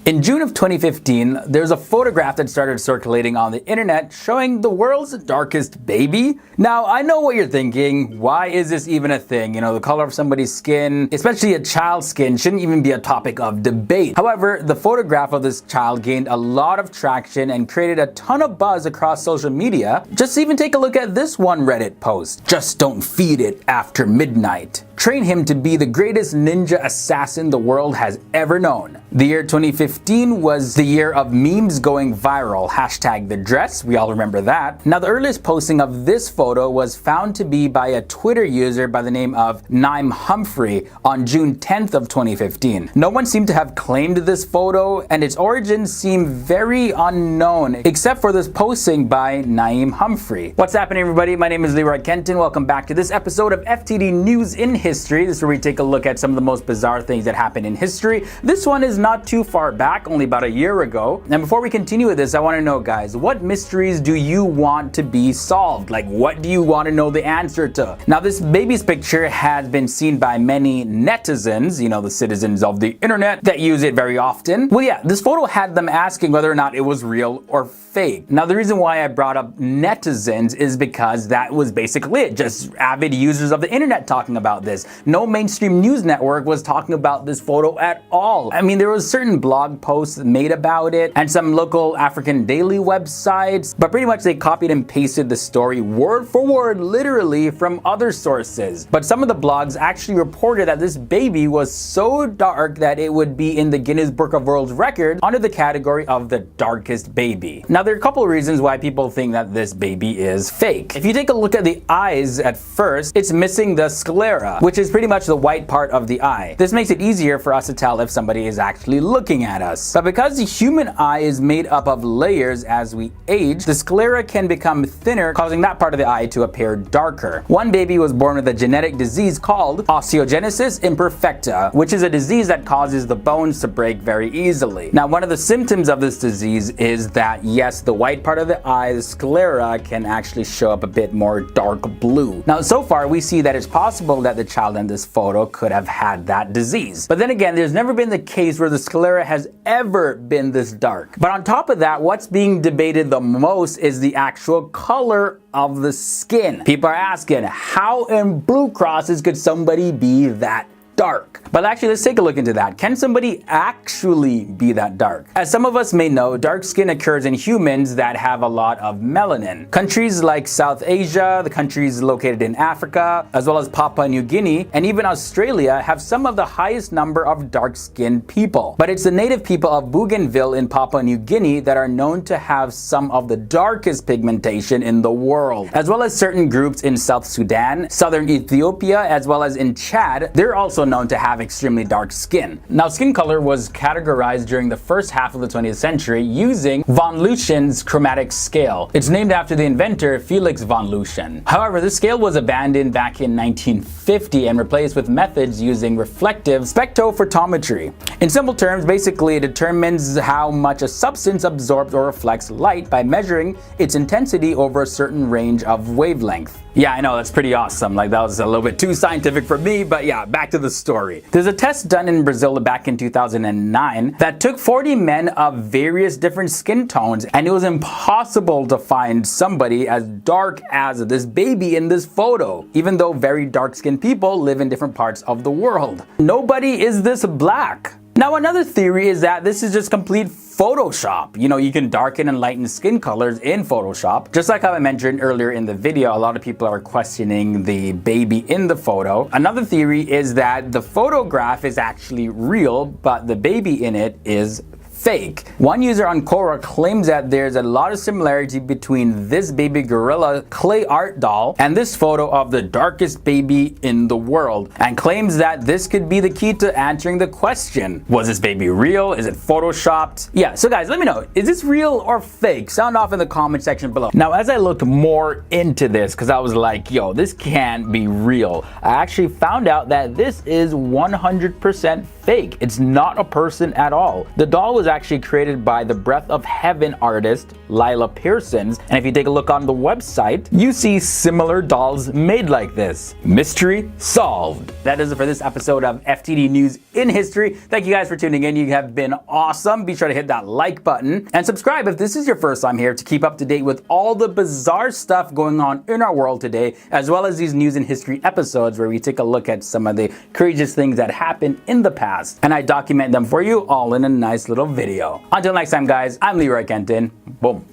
In June of 2015, there's a photograph that started circulating on the internet showing the world's darkest baby. Now, I know what you're thinking. Why is this even a thing? You know, the color of somebody's skin, especially a child's skin, shouldn't even be a topic of debate. However, the photograph of this child gained a lot of traction and created a ton of buzz across social media. Just even take a look at this one Reddit post. Just don't feed it after midnight. Train him to be the greatest ninja assassin the world has ever known. The year 2015 was the year of memes going viral. Hashtag the dress, we all remember that. Now, the earliest posting of this photo was found to be by a Twitter user by the name of Naeem Humphrey on June 10th of 2015. No one seemed to have claimed this photo, and its origins seem very unknown, except for this posting by Naeem Humphrey. What's happening, everybody? My name is Leroy Kenton. Welcome back to this episode of FTD News in History. This is where we take a look at some of the most bizarre things that happened in history. This one is not too far back, only about a year ago. And before we continue with this, I want to know, guys, what mysteries do you want to be solved? Like, what do you want to know the answer to? Now, this baby's picture has been seen by many netizens, you know, the citizens of the internet that use it very often. Well, yeah, this photo had them asking whether or not it was real or fake. Now, the reason why I brought up netizens is because that was basically it, just avid users of the internet talking about this. No mainstream news network was talking about this photo at all. I mean, there was certain blog posts made about it and some local African daily websites, but pretty much they copied and pasted the story word for word, literally from other sources. But some of the blogs actually reported that this baby was so dark that it would be in the Guinness Book of World Records under the category of the darkest baby. Now, there are a couple of reasons why people think that this baby is fake. If you take a look at the eyes at first, it's missing the sclera, which is pretty much the white part of the eye. This makes it easier for us to tell if somebody is actually looking at us. But because the human eye is made up of layers as we age, the sclera can become thinner, causing that part of the eye to appear darker. One baby was born with a genetic disease called osteogenesis imperfecta, which is a disease that causes the bones to break very easily. Now, one of the symptoms of this disease is that, yes, the white part of the eye, the sclera, can actually show up a bit more dark blue. Now, so far, we see that it's possible that the child in this photo could have had that disease. But then again, there's never been the case where the sclera has ever been this dark. But on top of that, what's being debated the most is the actual color of the skin. People are asking, how in blue crosses could somebody be that dark? But actually, let's take a look into that. Can somebody actually be that dark? As some of us may know, dark skin occurs in humans that have a lot of melanin. Countries like South Asia, the countries located in Africa, as well as Papua New Guinea, and even Australia have some of the highest number of dark-skinned people. But it's the native people of Bougainville in Papua New Guinea that are known to have some of the darkest pigmentation in the world, as well as certain groups in South Sudan, southern Ethiopia, as well as in Chad. They're also known to have extremely dark skin. Now, skin color was categorized during the first half of the 20th century using von Luschen's chromatic scale. It's named after the inventor Felix von Luschen. However, this scale was abandoned back in 1950 and replaced with methods using reflective spectrophotometry. In simple terms, basically it determines how much a substance absorbs or reflects light by measuring its intensity over a certain range of wavelength. Yeah, I know, that's pretty awesome. Like, that was a little bit too scientific for me, but yeah, back to the story. There's a test done in Brazil back in 2009 that took 40 men of various different skin tones, and it was impossible to find somebody as dark as this baby in this photo, even though very dark-skinned people live in different parts of the world. Nobody is this black. Now, another theory is that this is just complete Photoshop. You know, you can darken and lighten skin colors in Photoshop. Just like how I mentioned earlier in the video, a lot of people are questioning the baby in the photo. Another theory is that the photograph is actually real, but the baby in it is fake. One user on Quora claims that there's a lot of similarity between this baby gorilla clay art doll and this photo of the darkest baby in the world, and claims that this could be the key to answering the question, was this baby real? Is it photoshopped? Yeah, so guys, let me know, is this real or fake? Sound off in the comment section below. Now, as I looked more into this, because I was like, yo, this can't be real, I actually found out that this is 100% fake. It's not a person at all. The doll was was actually created by the Breath of Heaven artist Lila Pearsons, and if you take a look on the website, you see similar dolls made like this. Mystery solved. That is it for this episode of FTD News in History. Thank you guys for tuning in. You have been awesome. Be sure to hit that like button and subscribe if this is your first time here to keep up to date with all the bizarre stuff going on in our world today, as well as these News in History episodes where we take a look at some of the craziest things that happened in the past, and I document them for you all in a nice little video. Until next time, guys, I'm Leroy Kenton. Boom.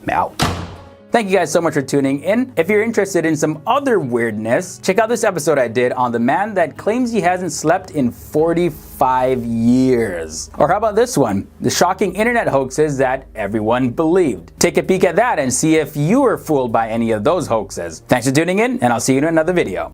Out. Thank you guys so much for tuning in. If you're interested in some other weirdness, check out this episode I did on the man that claims he hasn't slept in 45 years. Or how about this one? The shocking internet hoaxes that everyone believed. Take a peek at that and see if you were fooled by any of those hoaxes. Thanks for tuning in, and I'll see you in another video.